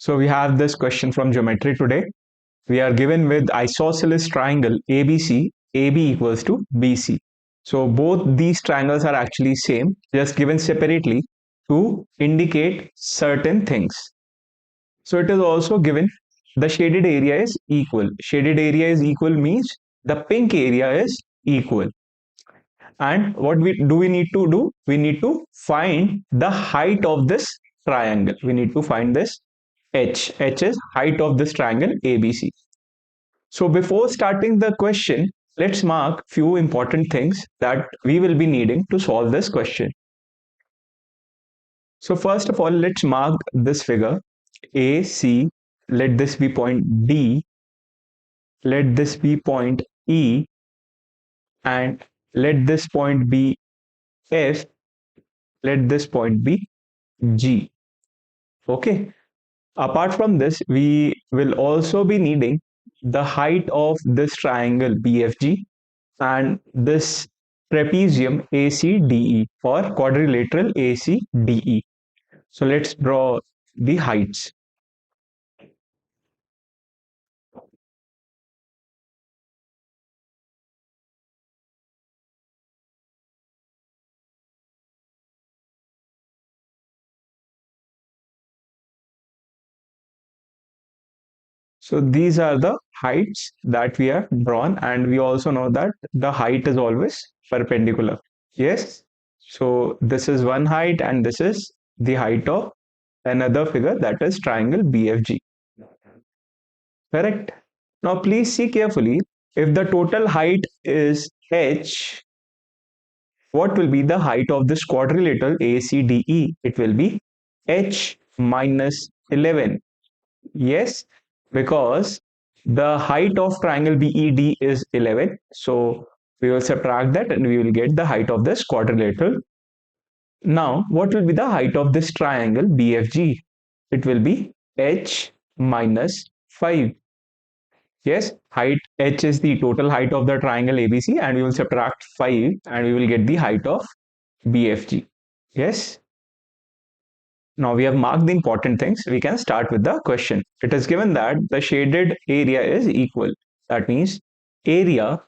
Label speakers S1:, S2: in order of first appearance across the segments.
S1: So we have this question from geometry today. We are given with isosceles triangle ABC, AB equals to BC. So both these triangles are actually same, just given separately to indicate certain things. So it is also given the shaded area is equal. Shaded area is equal means the pink area is equal. And what we need to do? We need to find the height of this triangle. We need to find this h. H is height of this triangle ABC. So before starting the question, let's mark few important things that we will be needing to solve this question. So first of all, let's mark this figure AC. Let this be point D. Let this be point E. And let this point be F. Let this point be G. Okay. Apart from this, we will also be needing the height of this triangle BFG and this trapezium ACDE or quadrilateral ACDE. So let's draw the heights. So these are the heights that we have drawn, and we also know that the height is always perpendicular. Yes. So this is one height and this is the height of another figure, that is triangle BFG. Correct. Now please see carefully. If the total height is h, what will be the height of this quadrilateral ACDE? It will be h minus 11. Yes, because the height of triangle BED is 11. So we will subtract that and we will get the height of this quadrilateral. Now, what will be the height of this triangle BFG? It will be h minus 5. Yes, height h is the total height of the triangle ABC, and we will subtract 5 and we will get the height of BFG. Yes. Now we have marked the important things. We can start with the question. It is given that the shaded area is equal. That means area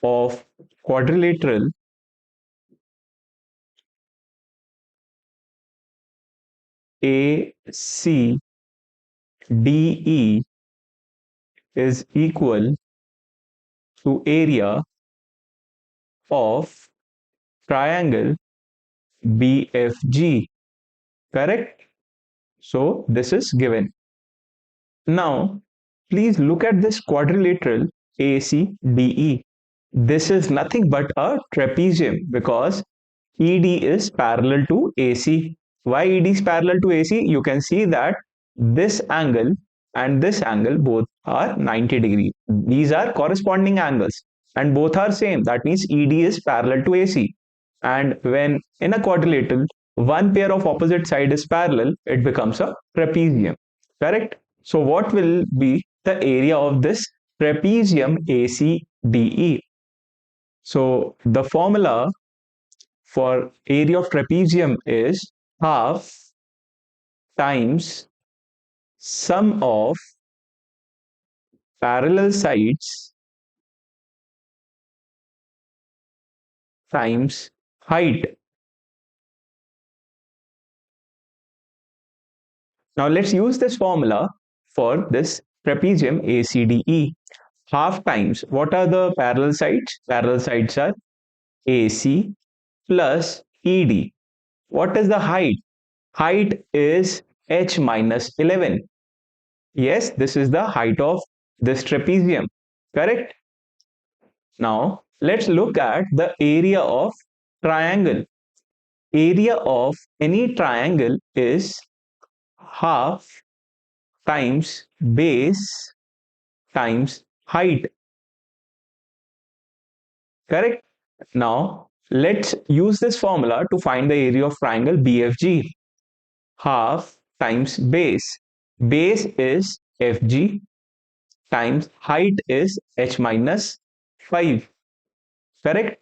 S1: of quadrilateral ACDE is equal to area of triangle BFG. Correct? So this is given. Now, please look at this quadrilateral ACDE. This is nothing but a trapezium because ED is parallel to AC. Why ED is parallel to AC? You can see that this angle and this angle both are 90 degrees. These are corresponding angles and both are same. That means ED is parallel to AC. And when in a quadrilateral, one pair of opposite side is parallel, it becomes a trapezium. Correct? So what will be the area of this trapezium ACDE? So the formula for area of trapezium is half times sum of parallel sides times height. Now let's use this formula for this trapezium ACDE. Half times, what are the parallel sides? Parallel sides are AC plus ED. What is the height? Height is h minus 11. Yes, this is the height of this trapezium. Correct? Now, let's look at the area of triangle. Area of any triangle is half times base times height. Correct? Now, let's use this formula to find the area of triangle BFG. Half times base. Base is FG times height is h minus 5. Correct?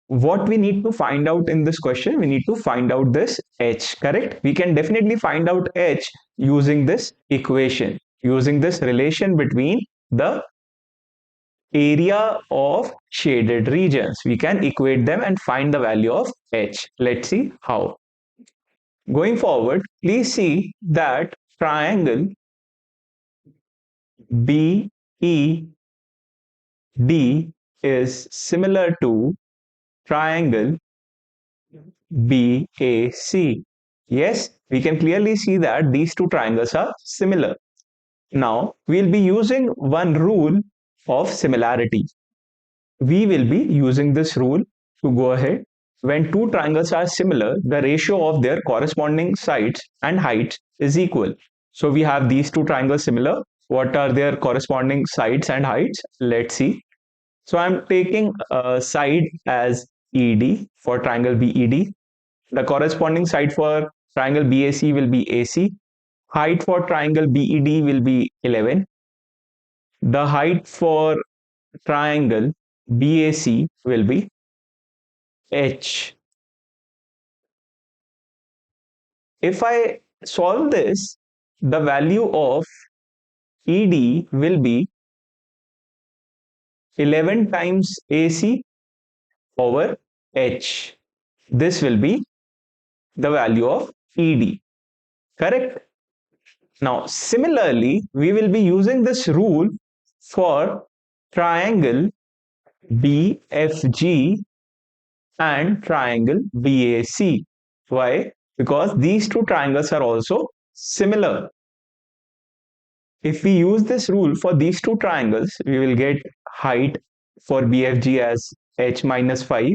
S1: what we need to find out in this question, we need to find out this h, correct? We can definitely find out h using this equation, using this relation between the area of shaded regions. We can equate them and find the value of h. Let's see how. Going forward, please see that triangle BED is similar to triangle BAC. Yes, we can clearly see that these two triangles are similar. Now, we'll be using one rule of similarity. We will be using this rule to go ahead. When two triangles are similar, the ratio of their corresponding sides and heights is equal. So we have these two triangles similar. What are their corresponding sides and heights? Let's see. So I'm taking a side as ED for triangle BED. The corresponding side for triangle BAC will be AC. Height for triangle BED will be 11. The height for triangle BAC will be H. If I solve this, the value of ED will be 11 times AC over H. This will be the value of ED. Correct? Now, similarly, we will be using this rule for triangle BFG and triangle BAC. Why? Because these two triangles are also similar. If we use this rule for these two triangles, we will get height for BFG as h minus 5.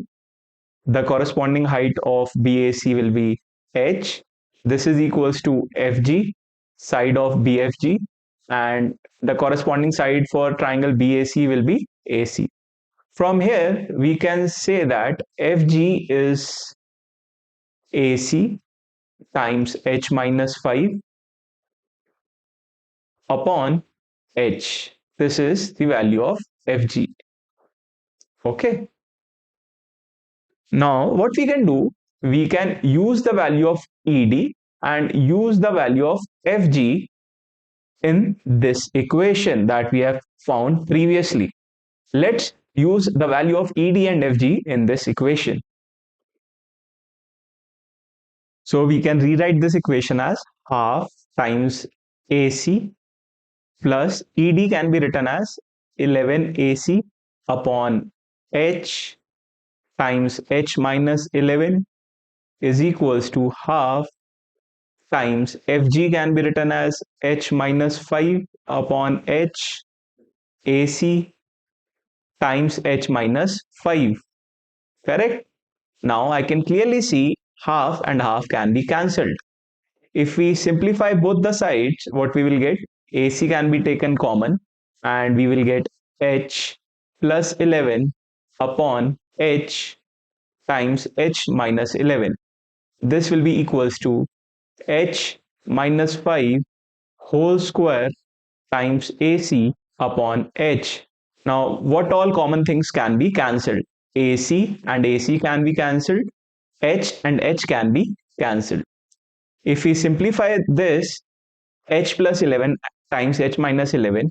S1: The corresponding height of BAC will be h. This is equals to FG, side of BFG, and the corresponding side for triangle BAC will be AC. From here, we can say that FG is AC times h minus 5 upon h. This is the value of FG. Okay. Now, what we can do, we can use the value of ED and use the value of FG in this equation that we have found previously. Let's use the value of ED and FG in this equation. So we can rewrite this equation as half times AC plus ED can be written as 11 AC upon H times H minus 11 is equals to half times FG can be written as H minus 5 upon H AC times H minus 5. Correct? Now I can clearly see half and half can be cancelled. If we simplify both the sides, what we will get? AC can be taken common and we will get H plus 11 upon H times H minus 11. This will be equals to H minus 5 whole square times AC upon H. Now, what all common things can be cancelled? AC and AC can be cancelled. H and H can be cancelled. If we simplify this, H plus 11 times H minus 11,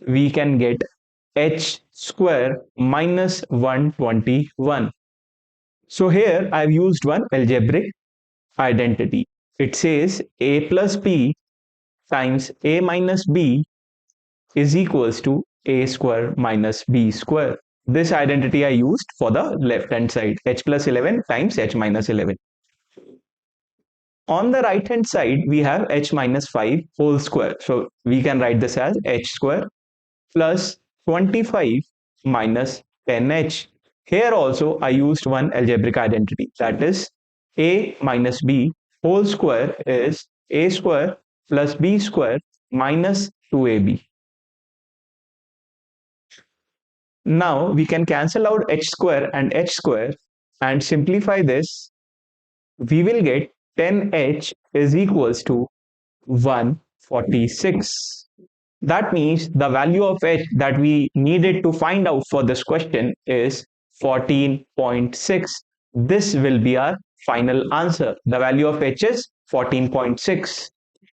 S1: we can get H square minus 121. So here I've used one algebraic identity. It says A plus B times A minus B is equals to A square minus B square. This identity I used for the left hand side, H plus 11 times H minus 11. On the right hand side, we have H minus 5 whole square. So we can write this as H square plus 25 minus 10H. Here also I used one algebraic identity, that is A minus B whole square is A square plus B square minus 2AB. Now we can cancel out H square and H square and simplify this. We will get 10H is equals to 146. That means the value of H that we needed to find out for this question is 14.6. This will be our final answer. The value of h is 14.6.